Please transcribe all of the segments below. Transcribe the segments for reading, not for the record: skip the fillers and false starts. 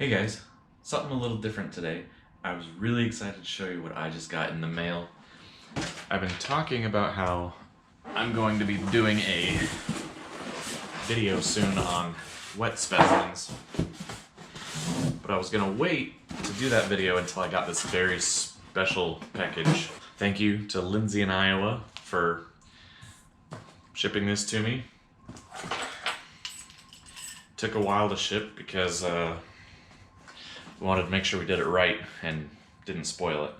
Hey guys, something a little different today. I was really excited to show you what I just got in the mail. I've been talking about how I'm going to be doing a video soon on wet specimens, but I was gonna wait to do that video until I got this very special package. Thank you to Lindsay in Iowa for shipping this to me. Took a while to ship because we wanted to make sure we did it right and didn't spoil it.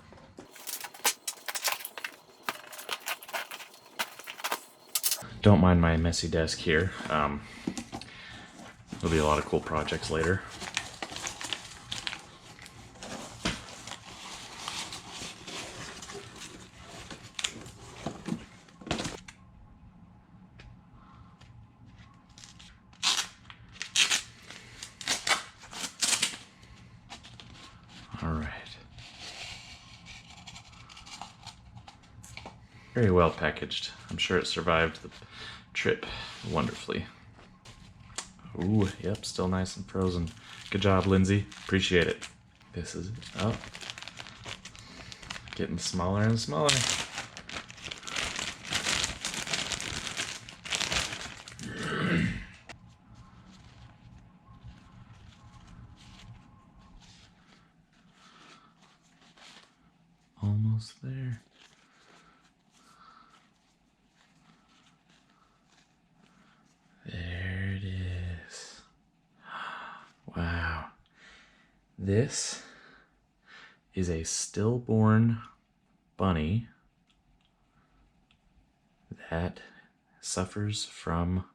Don't mind my messy desk here. There'll be a lot of cool projects later. All right. Very well packaged. I'm sure it survived the trip wonderfully. Ooh, yep, still nice and frozen. Good job, Lindsay. Appreciate it. This is, oh, getting smaller and smaller. Almost there. There it is. Wow. This is a stillborn bunny that suffers from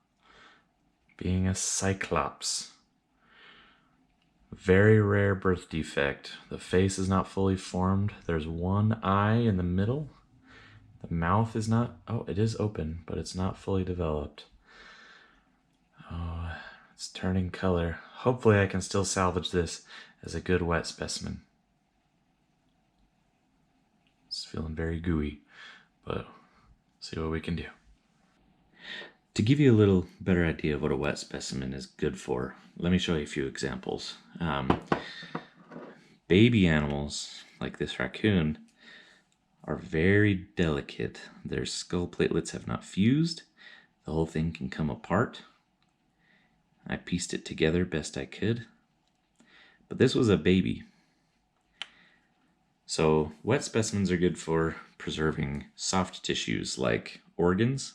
being a Cyclops. Very rare birth defect. The face is not fully formed. There's one eye in the middle. The mouth is not, oh, it is open, but it's not fully developed. Oh, it's turning color. Hopefully I can still salvage this as a good wet specimen. It's feeling very gooey, but see what we can do. To give you a little better idea of what a wet specimen is good for, let me show you a few examples. Baby animals, like this raccoon, are very delicate. Their skull platelets have not fused. The whole thing can come apart. I pieced it together best I could. But this was a baby. So wet specimens are good for preserving soft tissues like organs.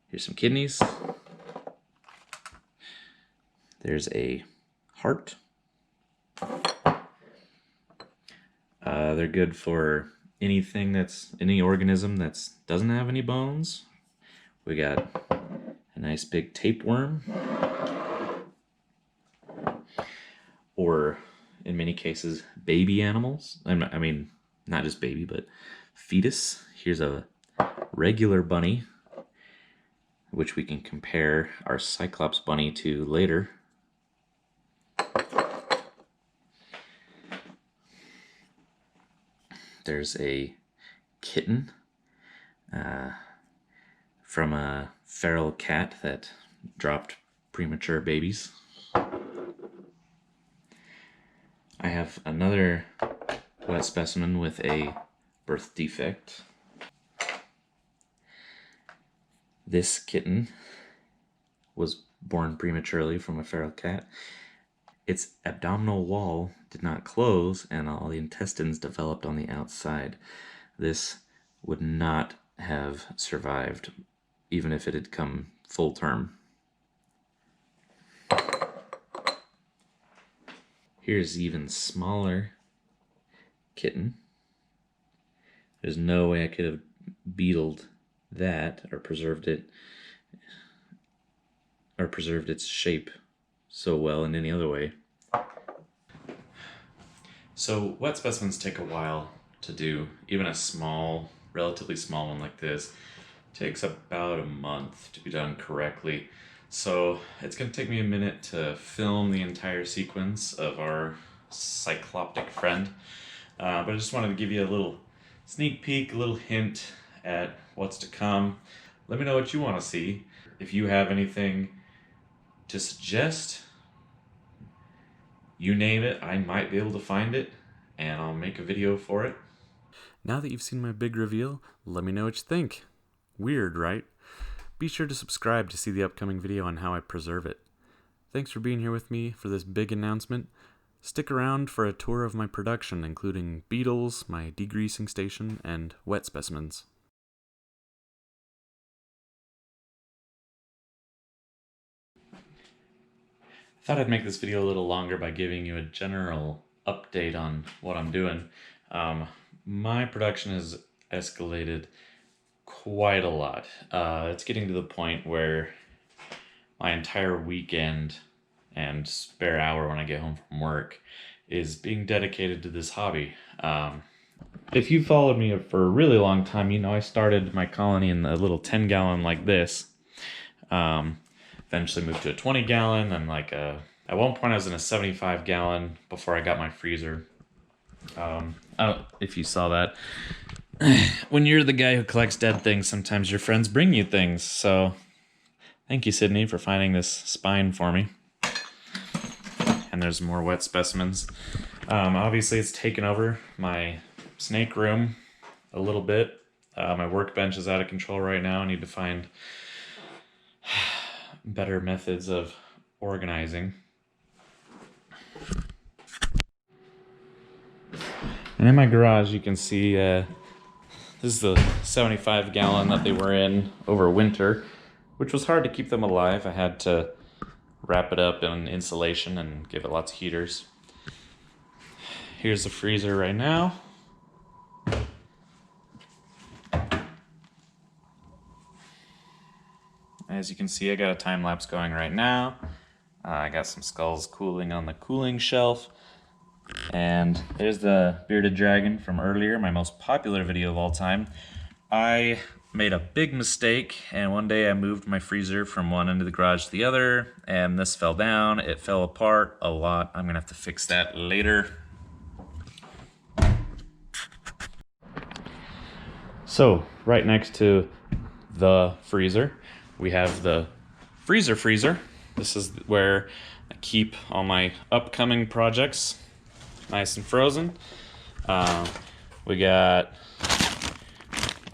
Here's some kidneys. There's a heart. They're good for anything any organism that doesn't have any bones. We got a nice big tapeworm. Or in many cases, baby animals. I mean, not just baby, but fetus. Here's a regular bunny, which we can compare our Cyclops bunny to later. There's a kitten from a feral cat that dropped premature babies. I have another wet specimen with a birth defect. This kitten was born prematurely from a feral cat. Its abdominal wall did not close and all the intestines developed on the outside. This would not have survived even if it had come full term. Here's even smaller kitten. There's no way I could have beetled that or preserved its shape so well in any other way. So wet specimens take a while to do. Even a small, relatively small one like this takes about a month to be done correctly. So it's going to take me a minute to film the entire sequence of our cycloptic friend. But I just wanted to give you a little sneak peek, a little hint at what's to come. Let me know what you want to see. If you have anything to suggest, You name it, I might be able to find it, and I'll make a video for it. Now that you've seen my big reveal, let me know what you think. Weird, right? Be sure to subscribe to see the upcoming video on how I preserve it. Thanks for being here with me for this big announcement. Stick around for a tour of my production, including beetles, my degreasing station, and wet specimens. I thought I'd make this video a little longer by giving you a general update on what I'm doing. My production has escalated quite a lot. It's getting to the point where my entire weekend and spare hour when I get home from work is being dedicated to this hobby. If you followed me for a really long time, you know I started my colony in a little 10-gallon like this. Eventually moved to a 20-gallon, and at one point I was in a 75-gallon before I got my freezer. I don't know if you saw that. When you're the guy who collects dead things, sometimes your friends bring you things. So thank you, Sydney, for finding this spine for me. And there's more wet specimens. Obviously, it's taken over my snake room a little bit. My workbench is out of control right now. I need to find better methods of organizing. And in my garage, you can see this is the 75-gallon that they were in over winter, which was hard to keep them alive. I had to wrap it up in insulation and give it lots of heaters. Here's the freezer right now. As you can see, I got a time lapse going right now. I got some skulls cooling on the cooling shelf. And there's the bearded dragon from earlier, my most popular video of all time. I made a big mistake, and one day I moved my freezer from one end of the garage to the other, and this fell down. It fell apart a lot. I'm gonna have to fix that later. So, right next to the freezer, we have the freezer. This is where I keep all my upcoming projects nice and frozen. We got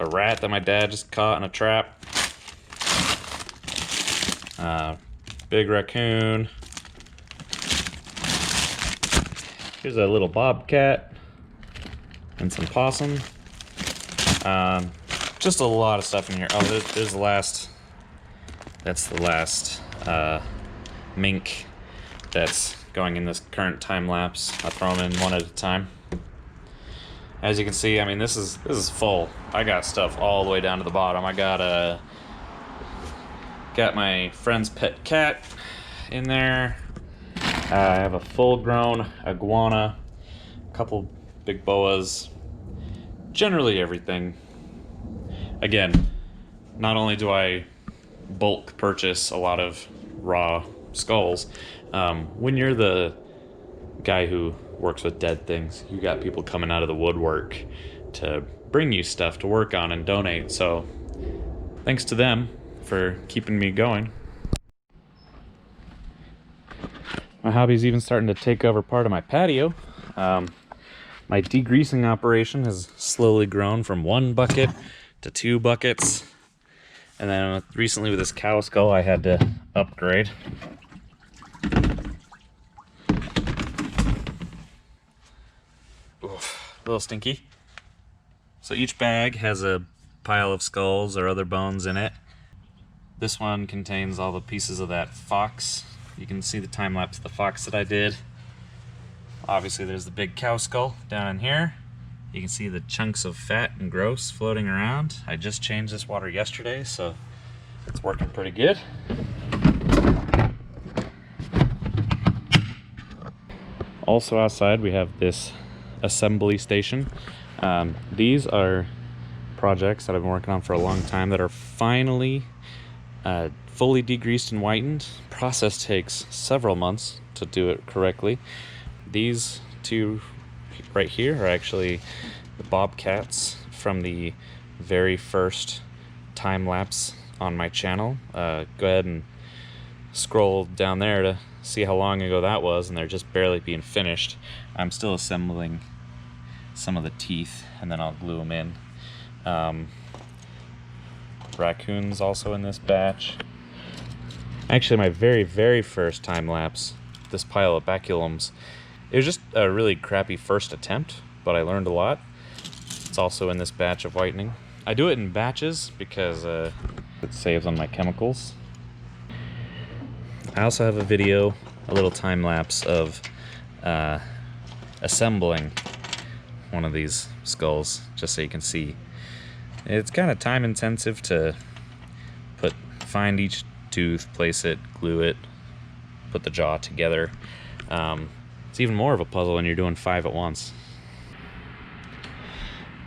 a rat that my dad just caught in a trap. Big raccoon. Here's a little bobcat and some possum. Just a lot of stuff in here. Oh, there's the last. That's the last mink that's going in this current time lapse. I throw them in one at a time. As you can see, I mean, this is full. I got stuff all the way down to the bottom. I got my friend's pet cat in there. I have a full-grown iguana, a couple big boas, generally everything. Again, not only do I bulk purchase a lot of raw skulls, when you're the guy who works with dead things, you got people coming out of the woodwork to bring you stuff to work on and donate. So thanks to them for keeping me going. My hobby's even starting to take over part of my patio. My degreasing operation has slowly grown from 1 bucket to 2 buckets. And then recently with this cow skull, I had to upgrade. Oof, a little stinky. So each bag has a pile of skulls or other bones in it. This one contains all the pieces of that fox. You can see the time lapse of the fox that I did. Obviously there's the big cow skull down in here. You can see the chunks of fat and gross floating around. I just changed this water yesterday, so it's working pretty good. Also outside we have this assembly station. These are projects that I've been working on for a long time that are finally fully degreased and whitened. Process takes several months to do it correctly. These two right here are actually the bobcats from the very first time lapse on my channel. Go ahead and scroll down there to see how long ago that was, and they're just barely being finished. I'm still assembling some of the teeth, and then I'll glue them in. Raccoons also in this batch. Actually, my very first time lapse, this pile of baculums, it was just a really crappy first attempt, but I learned a lot. It's also in this batch of whitening. I do it in batches because it saves on my chemicals. I also have a video, a little time lapse of assembling one of these skulls, just so you can see. It's kind of time intensive to find each tooth, place it, glue it, put the jaw together. It's even more of a puzzle when you're doing 5 at once.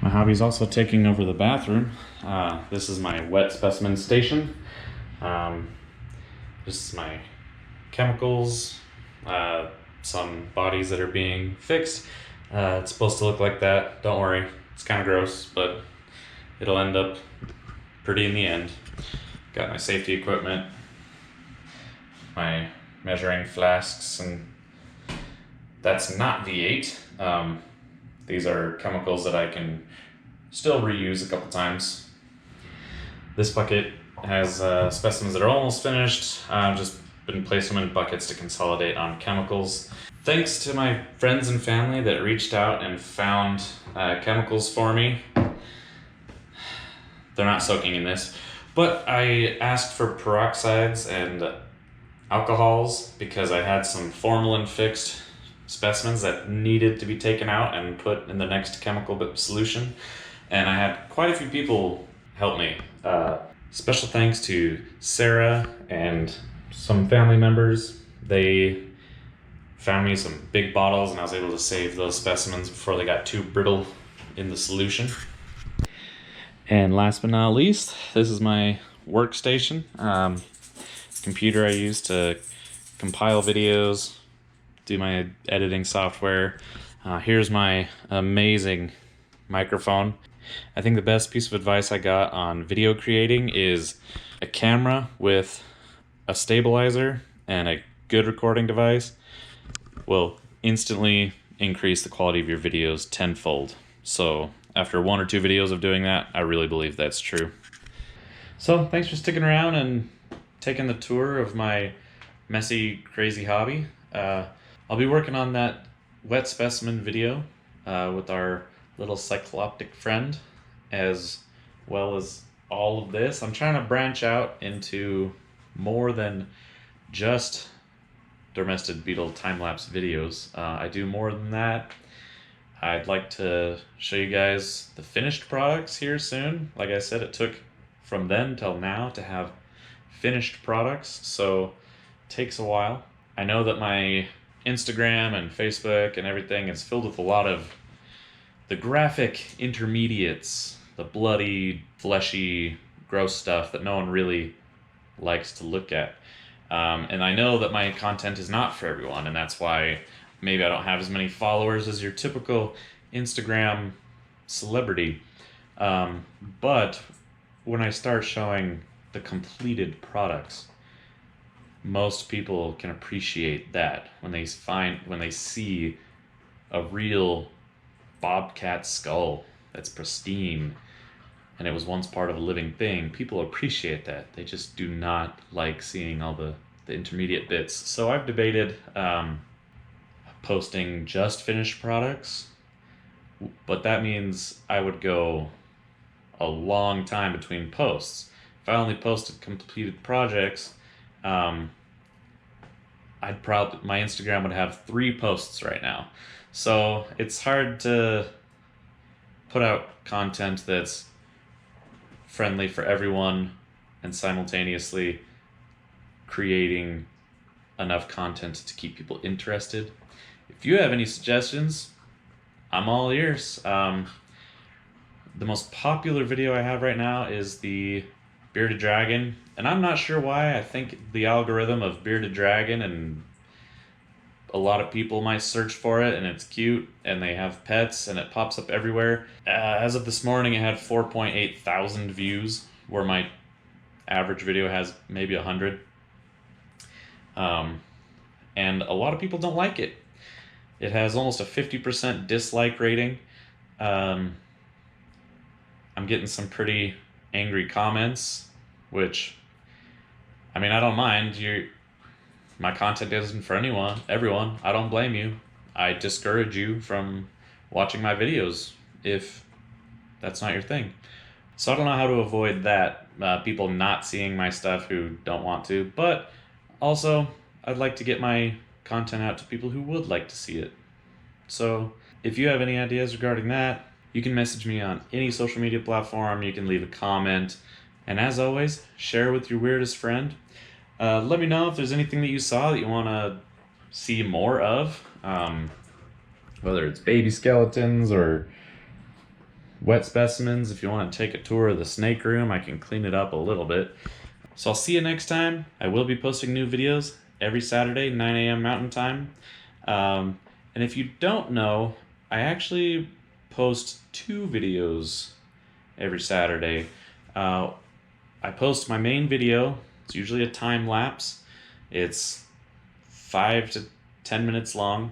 My hobby's also taking over the bathroom. This is my wet specimen station. This is my chemicals, some bodies that are being fixed. It's supposed to look like that. Don't worry, it's kind of gross, but it'll end up pretty in the end. Got my safety equipment, my measuring flasks, and that's not V8. These are chemicals that I can still reuse a couple times. This bucket has specimens that are almost finished. I've just been placing them in buckets to consolidate on chemicals. Thanks to my friends and family that reached out and found chemicals for me. They're not soaking in this, but I asked for peroxides and alcohols because I had some formalin fixed specimens that needed to be taken out and put in the next chemical solution, and I had quite a few people help me. Special thanks to Sarah and some family members. They found me some big bottles, and I was able to save those specimens before they got too brittle in the solution. And last but not least, this is my workstation, computer I use to compile videos, do my editing software. Here's my amazing microphone. I think the best piece of advice I got on video creating is a camera with a stabilizer and a good recording device will instantly increase the quality of your videos tenfold. So after 1 or 2 videos of doing that, I really believe that's true. So thanks for sticking around and taking the tour of my messy, crazy hobby. I'll be working on that wet specimen video with our little cycloptic friend, as well as all of this. I'm trying to branch out into more than just domestic beetle time-lapse videos. I do more than that. I'd like to show you guys the finished products here soon. Like I said, it took from then till now to have finished products, so it takes a while. I know that my Instagram and Facebook and everything is filled with a lot of the graphic intermediates, the bloody, fleshy, gross stuff that no one really likes to look at. And I know that my content is not for everyone, and that's why maybe I don't have as many followers as your typical Instagram celebrity. But when I start showing the completed products, most people can appreciate that when they see a real bobcat skull that's pristine and it was once part of a living thing. People appreciate that. They just do not like seeing all the intermediate bits. So I've debated posting just finished products, but that means I would go a long time between posts. If I only posted completed projects, my Instagram would have 3 posts right now. So it's hard to put out content that's friendly for everyone and simultaneously creating enough content to keep people interested. If you have any suggestions, I'm all ears. The most popular video I have right now is the bearded dragon, and I'm not sure why. I think the algorithm of bearded dragon, and a lot of people might search for it, and it's cute, and they have pets, and it pops up everywhere. As of this morning, it had 4.8 thousand views, where my average video has maybe 100. and a lot of people don't like it. It has almost a 50% dislike rating. Um, I'm getting some pretty angry comments, which, I mean, I don't mind. My content isn't for everyone. I don't blame you. I discourage you from watching my videos if that's not your thing. So I don't know how to avoid that, people not seeing my stuff who don't want to, but also I'd like to get my content out to people who would like to see it. So if you have any ideas regarding that, you can message me on any social media platform, you can leave a comment, and as always, share with your weirdest friend. Let me know if there's anything that you saw that you want to see more of, whether it's baby skeletons or wet specimens. If you want to take a tour of the snake room, I can clean it up a little bit. So I'll see you next time. I will be posting new videos every Saturday, 9 a.m. Mountain Time. And if you don't know, I actually post 2 videos every Saturday. I post my main video. It's usually a time lapse. It's 5 to 10 minutes long.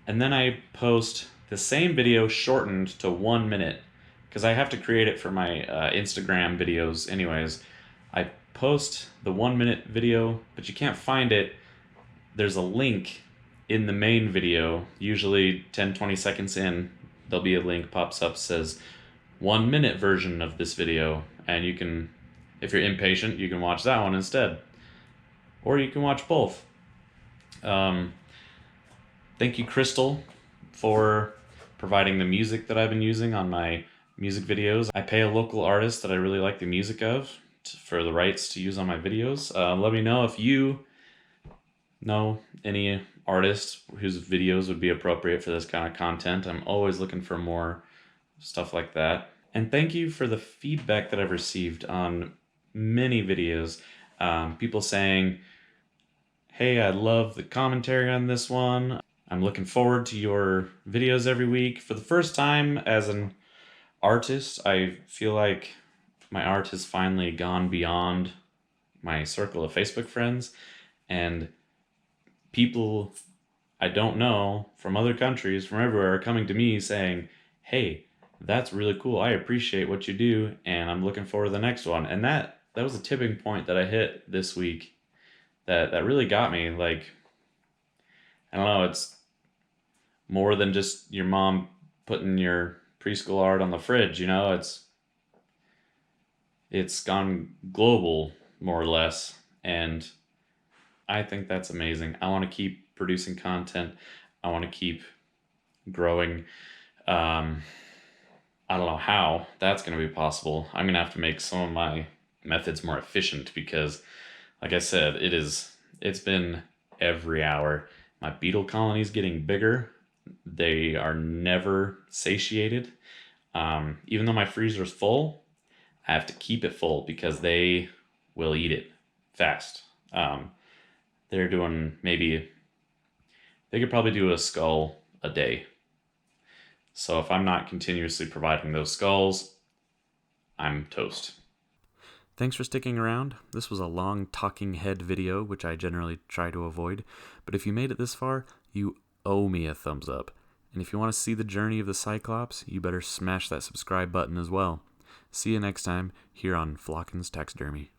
And then I post the same video shortened to 1 minute because I have to create it for my Instagram videos anyways. I post the 1 minute video, but you can't find it. There's a link in the main video, usually 10-20 seconds in, there'll be a link pops up, says 1 minute version of this video, and you can, if you're impatient, you can watch that one instead, or you can watch both. Thank you, Crystal, for providing the music that I've been using on my music videos. I pay a local artist that I really like the music of for the rights to use on my videos. Let me know if you know any artists whose videos would be appropriate for this kind of content. I'm always looking for more stuff like that. And thank you for the feedback that I've received on many videos. People saying, hey, I love the commentary on this one. I'm looking forward to your videos every week. For the first time as an artist, I feel like my art has finally gone beyond my circle of Facebook friends, and people I don't know from other countries, from everywhere, are coming to me saying, hey, that's really cool. I appreciate what you do, and I'm looking forward to the next one. And that was a tipping point that I hit this week that really got me. Like, I don't know, it's more than just your mom putting your preschool art on the fridge, it's gone global, more or less, and I think that's amazing. I want to keep producing content. I want to keep growing. I don't know how that's going to be possible. I'm going to have to make some of my methods more efficient because, like I said, it's been every hour. My beetle colony is getting bigger. They are never satiated. Even though my freezer is full, I have to keep it full because they will eat it fast. They're doing they could probably do a skull a day. So if I'm not continuously providing those skulls, I'm toast. Thanks for sticking around. This was a long talking head video, which I generally try to avoid. But if you made it this far, you owe me a thumbs up. And if you want to see the journey of the Cyclops, you better smash that subscribe button as well. See you next time here on Flocken's Taxidermy.